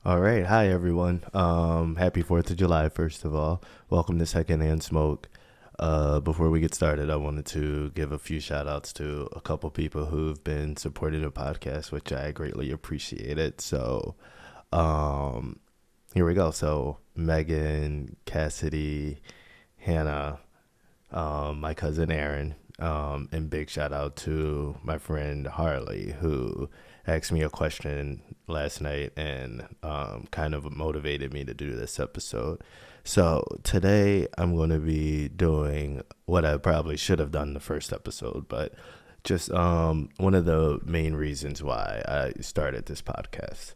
All right. Hi, everyone. Happy 4th of July, first of all. Welcome to Secondhand Smoke. Before we get started, I wanted to give a few shout outs to a couple people who've been supporting the podcast, which I greatly appreciated. So, um, here we go. So, Megan, Cassidy, Hannah, my cousin Aaron, and big shout out to my friend Harley, who asked me a question last night and kind of motivated me to do this episode. So today I'm going to be doing what I probably should have done the first episode, but just one of the main reasons why I started this podcast.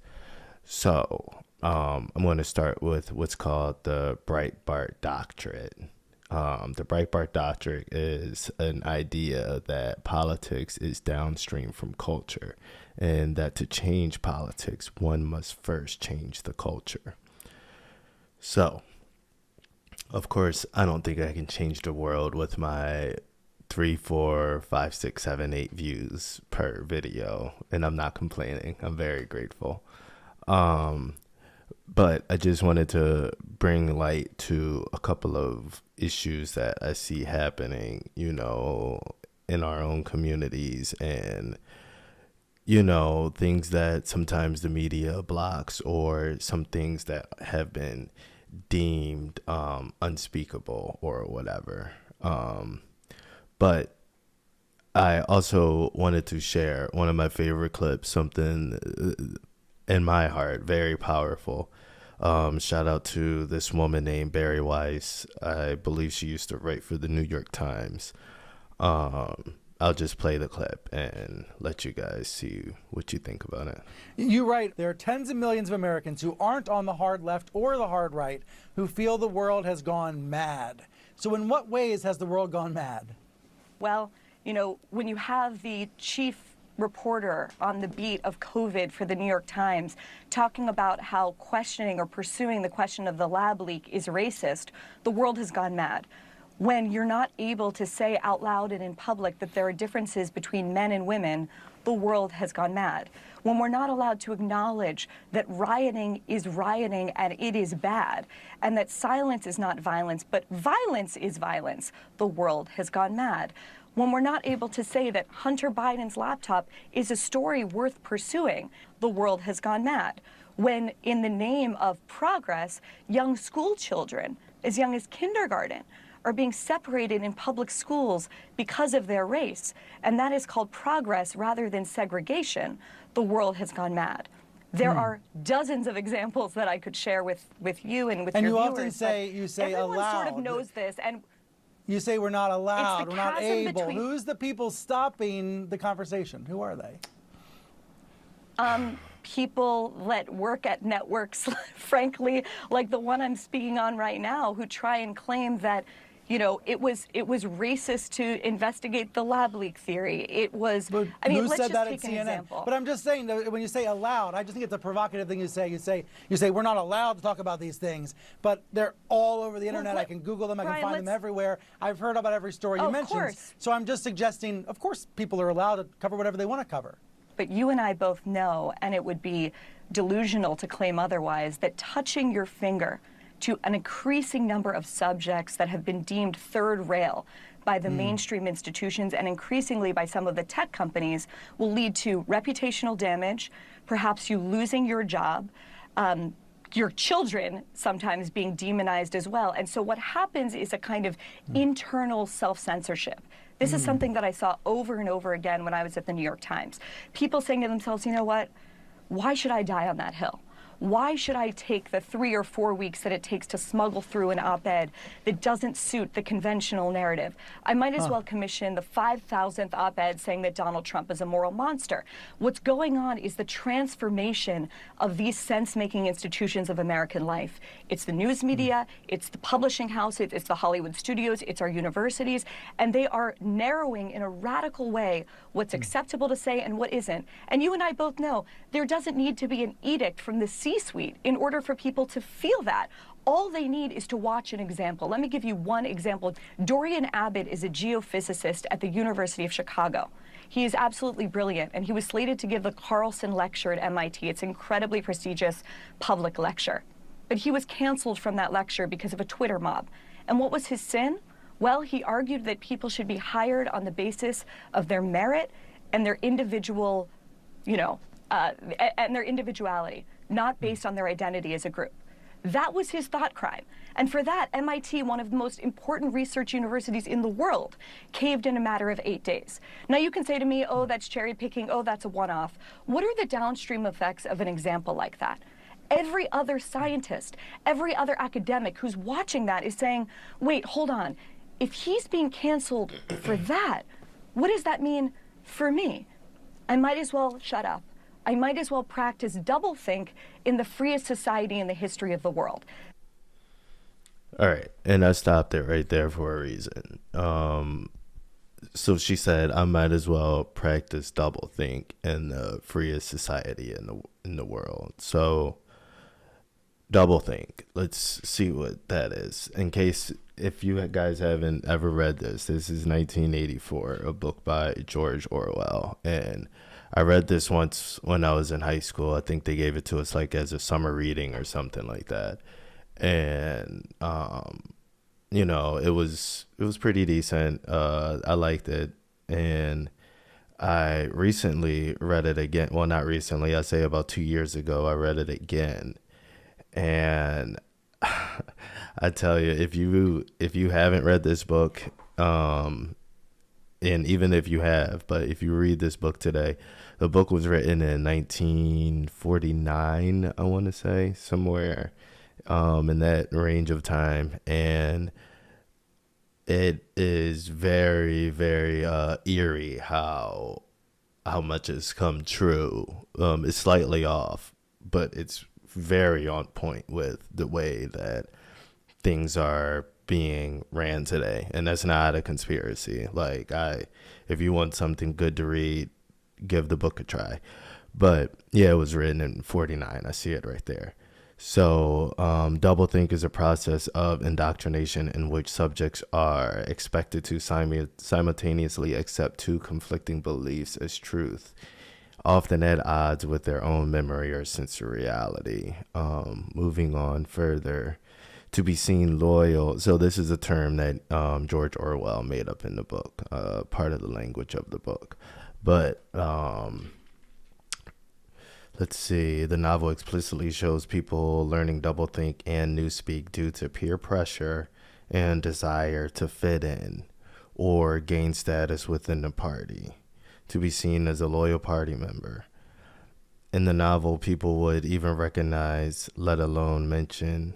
So I'm going to start with what's called the Breitbart Doctrine. The Breitbart Doctrine is an idea that politics is downstream from culture, and that to change politics, one must first change the culture. So, of course, I don't think I can change the world with my 3, 4, 5, 6, 7, 8 views per video, and I'm not complaining. I'm very grateful. But I just wanted to bring light to a couple of issues that I see happening, in our own communities, and, things that sometimes the media blocks, or some things that have been deemed unspeakable or whatever. But I also wanted to share one of my favorite clips, something in my heart, very powerful. Shout out to this woman named Barry Weiss. I believe she used to write for the New York Times. I'll just play the clip and let you guys see what you think about it. You're right. There are tens of millions of Americans who aren't on the hard left or the hard right who feel the world has gone mad. So in what ways has the world gone mad? Well, when you have the chief reporter on the beat of COVID for the New York Times talking about how questioning or pursuing the question of the lab leak is racist, the world has gone mad. When you're not able to say out loud and in public that there are differences between men and women, the world has gone mad. When we're not allowed to acknowledge that rioting is rioting and it is bad, and that silence is not violence, but violence is violence, the world has gone mad. When we're not able to say that Hunter Biden's laptop is a story worth pursuing, the world has gone mad. When, in the name of progress, young school children, as young as kindergarten, are being separated in public schools because of their race, and that is called progress rather than segregation, the world has gone mad. There are dozens of examples that I could share with you and with your viewers. And you often say, everyone allowed. Sort of knows this, and you say we're not allowed, we're not able. between... Who's the people stopping the conversation? Who are they? People that work at networks, frankly, like the one I'm speaking on right now, who try and claim that it was racist to investigate the lab leak theory. It was. But I mean, who let's said just that take at an CNN? example. But I'm just saying that when you say allowed, I just think it's a provocative thing you say. You say we're not allowed to talk about these things, but they're all over the internet. I can Google them. I can find them everywhere. I've heard about every story you mentioned. Course. So I'm just suggesting, of course, people are allowed to cover whatever they want to cover. But you and I both know, and it would be delusional to claim otherwise, that touching your finger to an increasing number of subjects that have been deemed third rail by the mainstream institutions and increasingly by some of the tech companies will lead to reputational damage, perhaps you losing your job, your children sometimes being demonized as well. And so what happens is a kind of internal self-censorship. This is something that I saw over and over again when I was at the New York Times. People saying to themselves, you know what, why should I die on that hill? Why should I take the 3 or 4 weeks that it takes to smuggle through an op-ed that doesn't suit the conventional narrative? I might as well commission the 5,000th op-ed saying that Donald Trump is a moral monster. What's going on is the transformation of these sense-making institutions of American life. It's the news media, it's the publishing house, it's the Hollywood studios, it's our universities, and they are narrowing in a radical way what's acceptable to say and what isn't. And you and I both know there doesn't need to be an edict from the C-suite in order for people to feel that. All they need is to watch an example. Let me give you one example. Dorian Abbott is a geophysicist at the University of Chicago. He is absolutely brilliant, and he was slated to give the Carlson Lecture at MIT. It's an incredibly prestigious public lecture. But he was canceled from that lecture because of a Twitter mob. And what was his sin? Well, he argued that people should be hired on the basis of their merit and their individual, and their individuality, not based on their identity as a group. That was his thought crime. And for that, MIT, one of the most important research universities in the world, caved in a matter of 8 days. Now you can say to me, oh, that's cherry picking, oh, that's a one-off. What are the downstream effects of an example like that? Every other scientist, every other academic who's watching that is saying, wait, hold on. If he's being canceled for that, what does that mean for me? I might as well shut up. I might as well practice doublethink in the freest society in the history of the world. All right. And I stopped it right there for a reason. So she said, I might as well practice doublethink in the freest society in the world. So doublethink, let's see what that is. In case, if you guys haven't ever read this is 1984, a book by George Orwell. And I read this once when I was in high school. I think they gave it to us like as a summer reading or something like that. And, it was pretty decent. I liked it. And I recently read it again. Well, not recently. I say about 2 years ago, I read it again. And I tell you, if you haven't read this book, and even if you have, but if you read this book today, the book was written in 1949, I want to say, somewhere in that range of time. And it is very, very eerie how much has come true. It's slightly off, but it's very on point with the way that things are being ran today. And that's not a conspiracy. Like, if you want something good to read, give the book a try. But yeah, it was written in 49. I see it right there. So doublethink is a process of indoctrination in which subjects are expected to simultaneously accept two conflicting beliefs as truth, often at odds with their own memory or sense of reality. Moving on further, to be seen loyal. So this is a term that George Orwell made up in the book, part of the language of the book. But let's see. The novel explicitly shows people learning doublethink and newspeak due to peer pressure and desire to fit in or gain status within the party, to be seen as a loyal party member. In the novel, people would even recognize, let alone mention,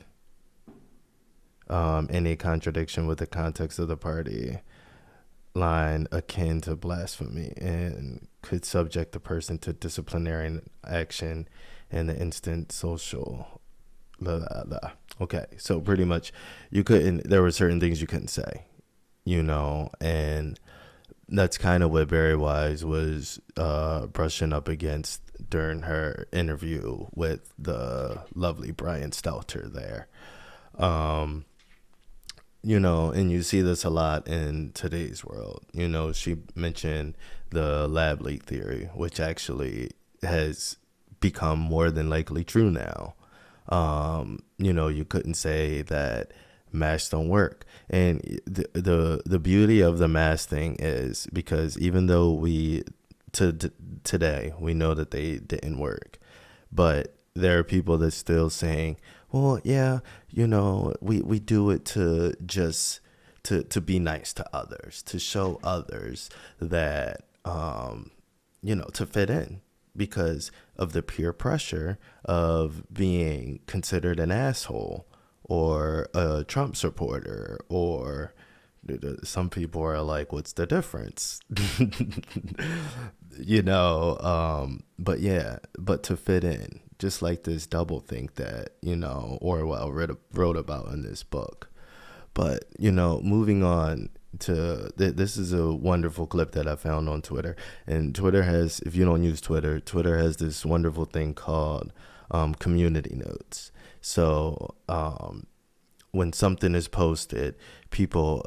any contradiction with the context of the party line akin to blasphemy and could subject the person to disciplinary action in the instant social Okay, so pretty much there were certain things you couldn't say, and that's kind of what Barry Wise was brushing up against during her interview with the lovely Brian Stelter there. And you see this a lot in today's world. She mentioned the lab leak theory, which actually has become more than likely true now. You couldn't say that masks don't work. And the beauty of the mask thing is because even though today we know that they didn't work, but there are people that's still saying, well, yeah, we do it to just to be nice to others, to show others that, to fit in because of the peer pressure of being considered an asshole or a Trump supporter, or some people are like, what's the difference? But to fit in. Just like this doublethink that, Orwell wrote about in this book. But, moving on to, this is a wonderful clip that I found on Twitter. And Twitter has, if you don't use Twitter, Twitter has this wonderful thing called community notes. So when something is posted, people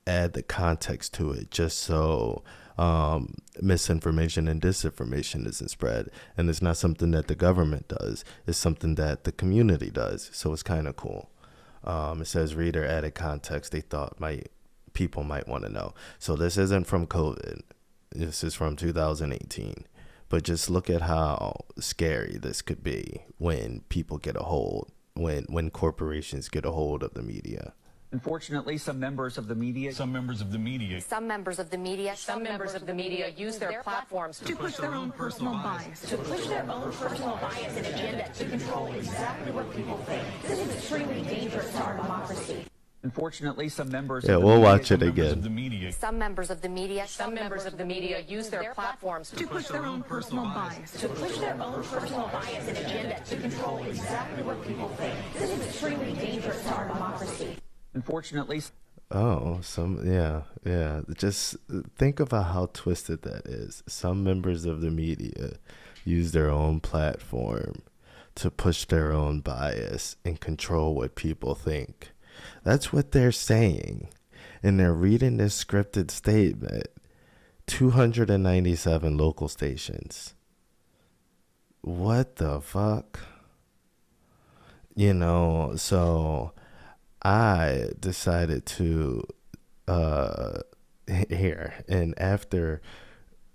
add the context to it just so misinformation and disinformation isn't spread. And it's not something that the government does. It's something that the community does. So it's kind of cool. It says reader added context they thought people might want to know. So this isn't from COVID. This is from 2018. But just look at how scary this could be when people get a hold, when corporations get a hold of the media. Unfortunately, some members of the media use their platforms to push their own personal bias, and agenda to control exactly what people think. This is extremely dangerous to our democracy. Unfortunately, some members Yeah, of the we'll media, watch it again. Some members of the media use their platforms to push their own personal bias, and agenda to control exactly what people think. This is extremely dangerous to our democracy. Unfortunately, yeah. Just think about how twisted that is. Some members of the media use their own platform to push their own bias and control what people think. That's what they're saying. And they're reading this scripted statement. 297 local stations. What the fuck? So I decided to here, and after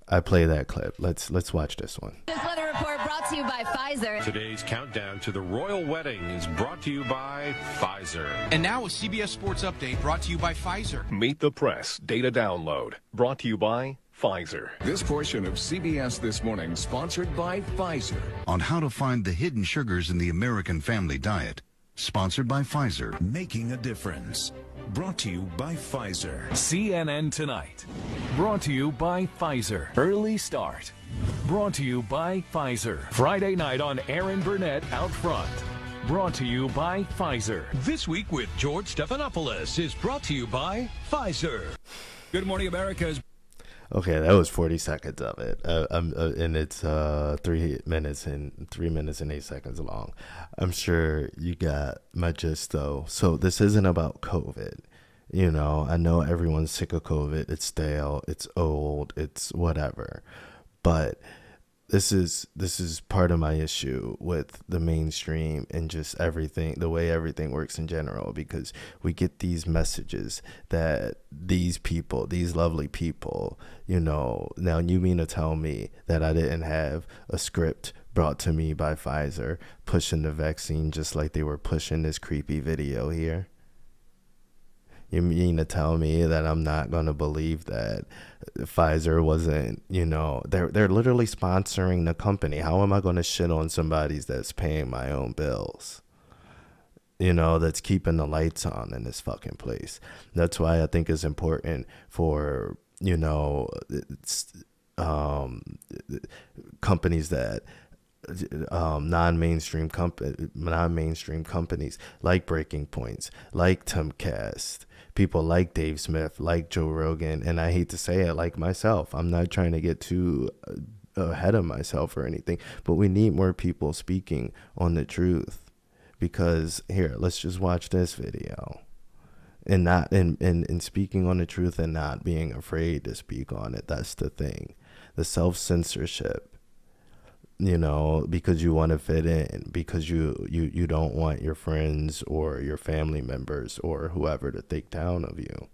I play that clip, let's watch this one. This weather report brought to you by Pfizer. Today's countdown to the royal wedding is brought to you by Pfizer. And now a CBS Sports Update brought to you by Pfizer. Meet the Press data download brought to you by Pfizer. This portion of CBS This Morning sponsored by Pfizer. On how to find the hidden sugars in the American family diet. Sponsored by Pfizer. Making a difference. Brought to you by Pfizer. CNN Tonight. Brought to you by Pfizer. Early Start. Brought to you by Pfizer. Friday night on Aaron Burnett Out Front. Brought to you by Pfizer. This Week with George Stephanopoulos is brought to you by Pfizer. Good Morning America. Okay, that was 40 seconds of it, and it's 3 minutes and 8 seconds long. I'm sure you got my gist, though. So this isn't about COVID. I know everyone's sick of COVID. It's stale. It's old. It's whatever. But this is part of my issue with the mainstream and just everything, the way everything works in general, because we get these messages that these people, these lovely people, now you mean to tell me that I didn't have a script brought to me by Pfizer pushing the vaccine just like they were pushing this creepy video here? You mean to tell me that I'm not going to believe that Pfizer wasn't, they're literally sponsoring the company. How am I going to shit on somebody that's paying my own bills? That's keeping the lights on in this fucking place. That's why I think it's important for, companies that non-mainstream companies like Breaking Points, like Timcast, people like Dave Smith, like Joe Rogan, and I hate to say it, like myself. I'm not trying to get too ahead of myself or anything, but we need more people speaking on the truth. Because here, let's just watch this video, and not and speaking on the truth and not being afraid to speak on it. That's the thing, the self-censorship. Because you want to fit in, because you don't want your friends or your family members or whoever to think down of you,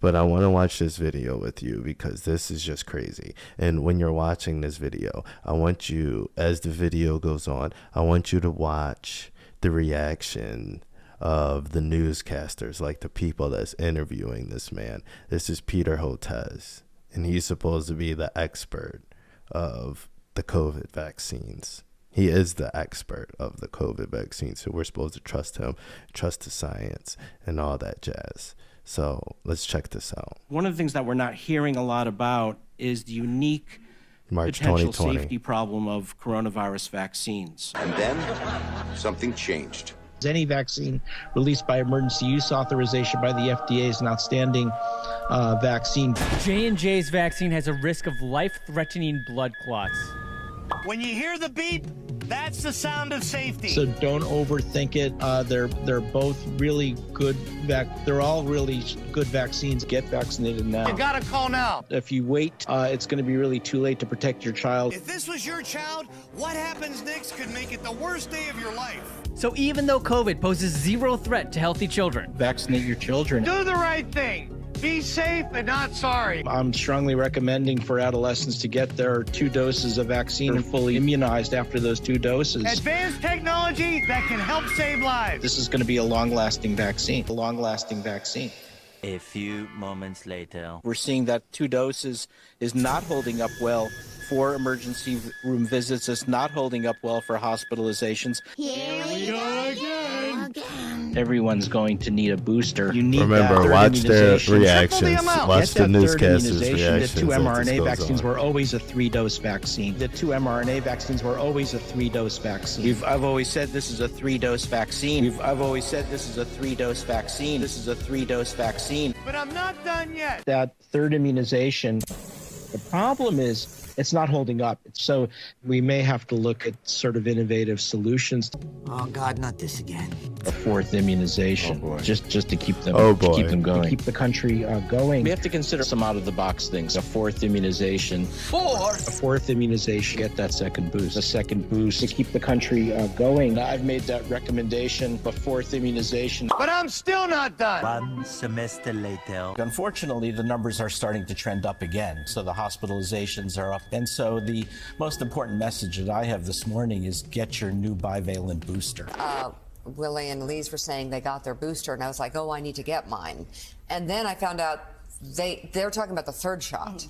but I want to watch this video with you because this is just crazy. And when you're watching this video, I want you, as the video goes on, I want you to watch the reaction of the newscasters, like the people that's interviewing this man. This is Peter Hotez, and he's supposed to be the expert of the COVID vaccines. He is the expert of the COVID vaccines, so we're supposed to trust him, trust the science, and all that jazz. So let's check this out. One of the things that we're not hearing a lot about is the unique March potential 2020 safety problem of coronavirus vaccines. And then something changed. Any vaccine released by emergency use authorization by the FDA is an outstanding vaccine. J&J's vaccine has a risk of life-threatening blood clots. When you hear the beep, That's the sound of safety. So don't overthink it. They're both really good. They're all really good vaccines. Get vaccinated now. You gotta call now. If you wait, it's going to be really too late to protect your child. If this was your child, what happens next could make it the worst day of your life. So even though COVID poses zero threat to healthy children, vaccinate your children. Do the right thing. Be safe and not sorry. I'm strongly recommending for adolescents to get their 2 doses of vaccine and fully immunized after those 2 doses. Advanced technology that can help save lives. This is going to be a long-lasting vaccine. A long-lasting vaccine. A few moments later. We're seeing that 2 doses is not holding up well for emergency room visits. It's not holding up well for hospitalizations. Here we go again. Everyone's going to need a booster. You need Remember, watch their reactions. Watch the newscasters' reactions. The 2 mRNA vaccines were always a 3-dose vaccine. The 2 mRNA vaccines were always a 3-dose vaccine. I've always said this is a 3-dose vaccine. I've always said this is a 3-dose vaccine. This is a 3-dose vaccine. But I'm not done yet. That 3rd immunization, the problem is it's not holding up. So we may have to look at sort of innovative solutions. Oh God, not this again. A 4th immunization, just to keep them, to keep them going, to keep the country going. We have to consider some out-of-the-box things. A 4th immunization. A 4th immunization. Get that 2nd boost. A 2nd boost to keep the country going. I've made that recommendation. A 4th immunization. But I'm still not done. 1 semester later. Unfortunately, the numbers are starting to trend up again. So the hospitalizations are up. And so the most important message that I have this morning is get your new bivalent booster. Willie and Lise were saying they got their booster, and I was like, oh, I need to get mine. And then I found out they're talking about the 3rd shot.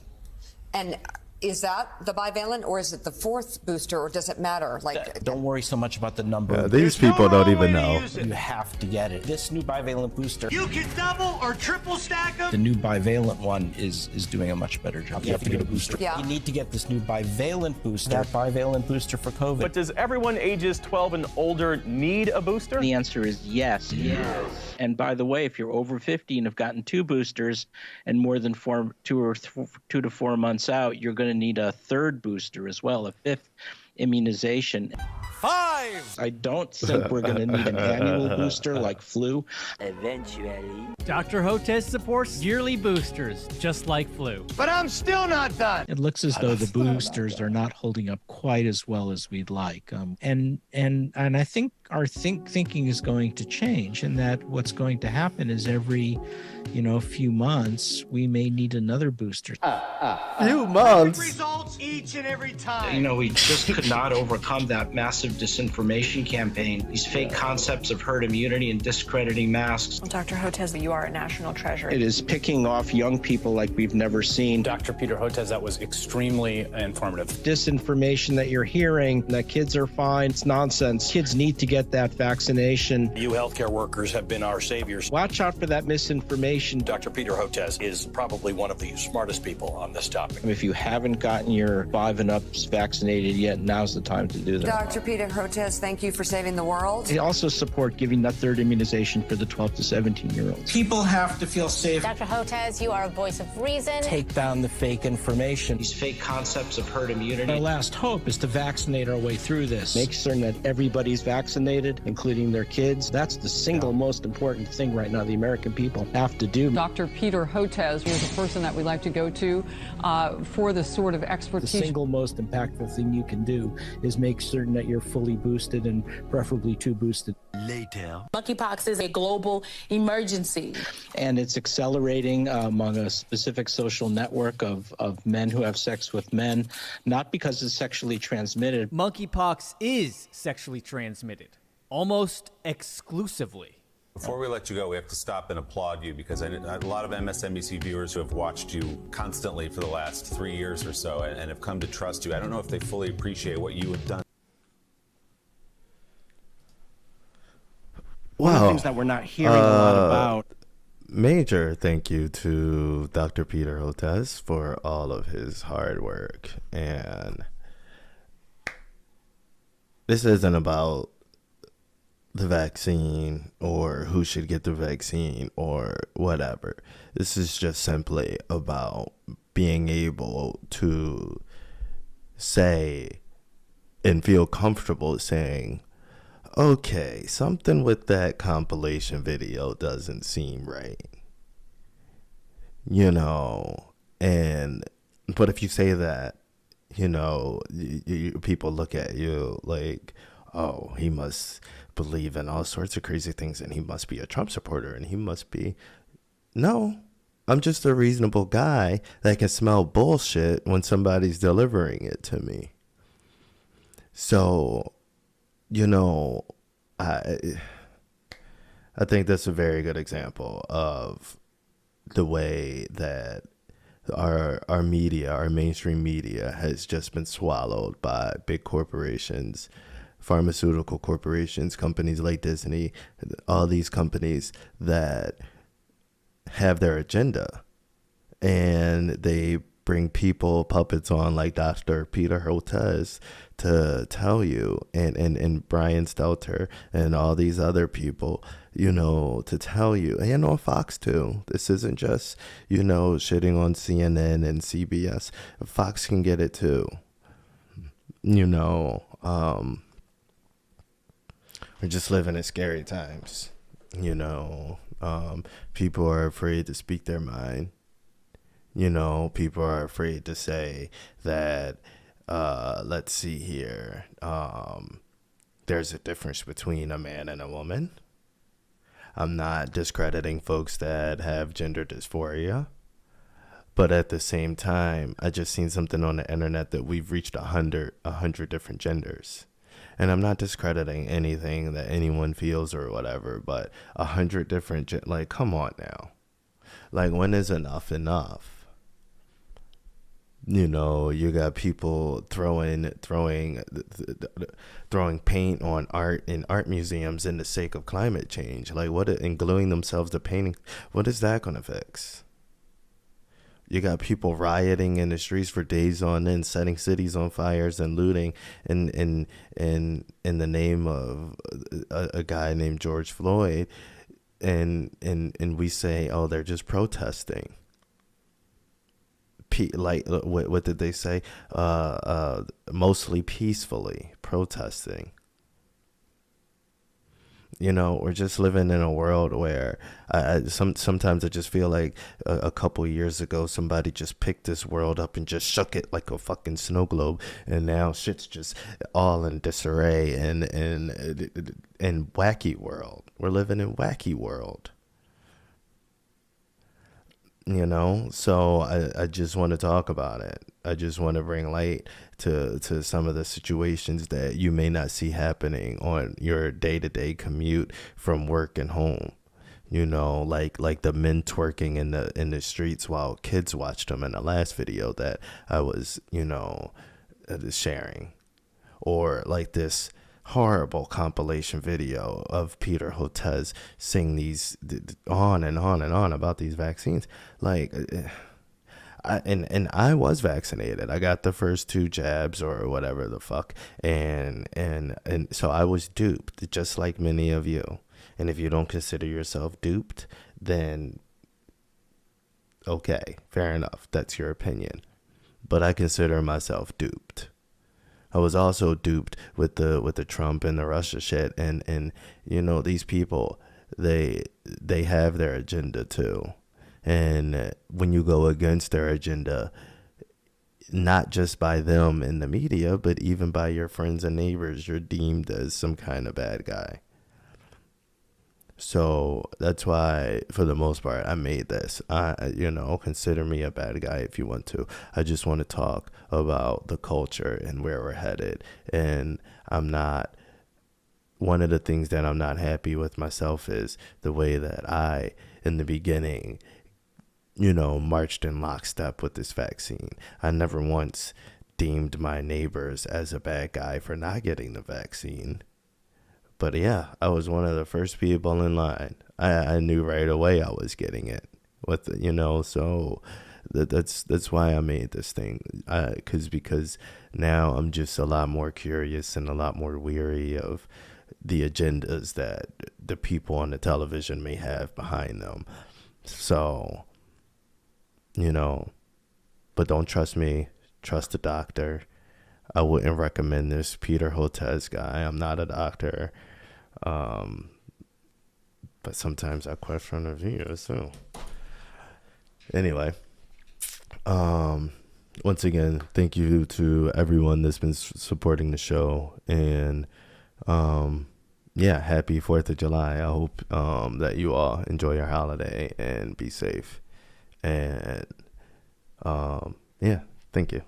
And is that the bivalent, or is it the 4th booster, or does it matter? Like, don't worry so much about the number. These people don't even know. You have to get it. This new bivalent booster. You can double or triple stack them. The new bivalent one is doing a much better job. You have to get a booster. Yeah. You need to get this new bivalent booster. That bivalent booster for COVID. But does everyone ages 12 and older need a booster? The answer is yes. Yes. And by the way, if you're over 50 and have gotten 2 boosters and more than 2 to 4 months out, you're going to need a 3rd booster as well, a 5th immunization. 5. I don't think we're going to need an annual booster like flu. Eventually. Dr. Hotez supports yearly boosters, just like flu. But I'm still not done. It looks as though the boosters are not holding up quite as well as we'd like. And I think our thinking is going to change, and that what's going to happen is every few months we may need another booster. Few months. Results each and every time. We just could not overcome that massive disinformation campaign, these fake concepts of herd immunity and discrediting masks. Dr. Hotez, you are a national treasure. It is picking off young people like we've never seen. Dr. Peter Hotez, that was extremely informative. Disinformation that you're hearing, that kids are fine, it's nonsense. Kids need to get that vaccination. You healthcare workers have been our saviors. Watch out for that misinformation. Dr. Peter Hotez is probably one of the smartest people on this topic. If you haven't gotten your 5 and ups vaccinated yet, now's the time to do that. Dr. Peter Hotez, thank you for saving the world. They also support giving that 3rd immunization for the 12 to 17-year-olds. People have to feel safe. Dr. Hotez, you are a voice of reason. Take down the fake information, these fake concepts of herd immunity. Our last hope is to vaccinate our way through this. Make certain that everybody's vaccinated, including their kids. That's the single most important thing right now the American people have to do. Dr. Peter Hotez was a person that we like to go to for this sort of expertise. The single most impactful thing you can do is make certain that you're fully boosted and preferably 2 boosted. Later. Monkeypox is a global emergency. And it's accelerating among a specific social network of men who have sex with men, not because it's sexually transmitted. Monkeypox is sexually transmitted, almost exclusively. Before we let you go, we have to stop and applaud you because a lot of MSNBC viewers who have watched you constantly for the last 3 years or so and have come to trust you. I don't know if they fully appreciate what you have done. One of the things that we're not hearing a lot about. Major thank you to Dr. Peter Hotez for all of his hard work. And this isn't about the vaccine or who should get the vaccine or whatever. This is just simply about being able to say and feel comfortable saying, okay, something with that compilation video doesn't seem right. You know, but if you say that, you know, people look at you like, oh, he must believe in all sorts of crazy things and he must be a Trump supporter and he must be. No, I'm just a reasonable guy that can smell bullshit when somebody's delivering it to me. So, you know, I think that's a very good example of the way that our media, our mainstream media, has just been swallowed by big corporations, pharmaceutical corporations, companies like Disney, all these companies that have their agenda, and they bring people, puppets on like Dr. Peter Hotez to tell you, and Brian Stelter and all these other people, you know, to tell you, and on Fox too. This isn't just, you know, shitting on CNN and CBS. Fox can get it too. You know, we're just living in scary times. You know, people are afraid to speak their mind. You know, people are afraid to say that, let's see here, there's a difference between a man and a woman. I'm not discrediting folks that have gender dysphoria. But at the same time, I just seen something on the internet that we've reached 100 different genders. And I'm not discrediting anything that anyone feels or whatever, but 100 different, like, come on now. Like, when is enough enough? You know, you got people throwing paint on art in art museums in the sake of climate change. Like, what, and gluing themselves to painting. What is that going to fix? You got people rioting in the streets for days on end, setting cities on fires and looting in the name of a guy named George Floyd, and we say, oh, they're just protesting. Like, what did they say? Mostly peacefully protesting. You know, we're just living in a world where sometimes I just feel like a couple years ago somebody just picked this world up and just shook it like a fucking snow globe, and now shit's just all in disarray and wacky world. We're living in wacky world. You know, so I just want to talk about it. I just want to bring light to some of the situations that you may not see happening on your day-to-day commute from work and home. You know, like the men twerking in the streets while kids watched them in the last video that I was, you know, sharing. Or like this horrible compilation video of Peter Hotez saying these on and on and on about these vaccines. Like, I was vaccinated. I got the first 2 jabs or whatever the fuck, and so I was duped, just like many of you. And if you don't consider yourself duped, then okay, fair enough. That's your opinion. But I consider myself duped. I was also duped with the Trump and the Russia shit, and you know, these people, they have their agenda too, and when you go against their agenda, not just by them in the media, but even by your friends and neighbors, you're deemed as some kind of bad guy. So that's why, for the most part, I made this. You know, consider me a bad guy if you want to. I just want to talk about the culture and where we're headed. And one of the things that I'm not happy with myself is the way that I, in the beginning, you know, marched in lockstep with this vaccine. I never once deemed my neighbors as a bad guy for not getting the vaccine. But yeah, I was one of the first people in line. I knew right away I was getting it. You know, so that's why I made this thing. Because now I'm just a lot more curious and a lot more weary of the agendas that the people on the television may have behind them. So, you know, but don't trust me. Trust the doctor. I wouldn't recommend this Peter Hotez guy. I'm not a doctor. But sometimes I question the views too. Anyway, once again, thank you to everyone that's been supporting the show, and yeah, happy 4th of July. I hope that you all enjoy your holiday and be safe. And yeah, thank you.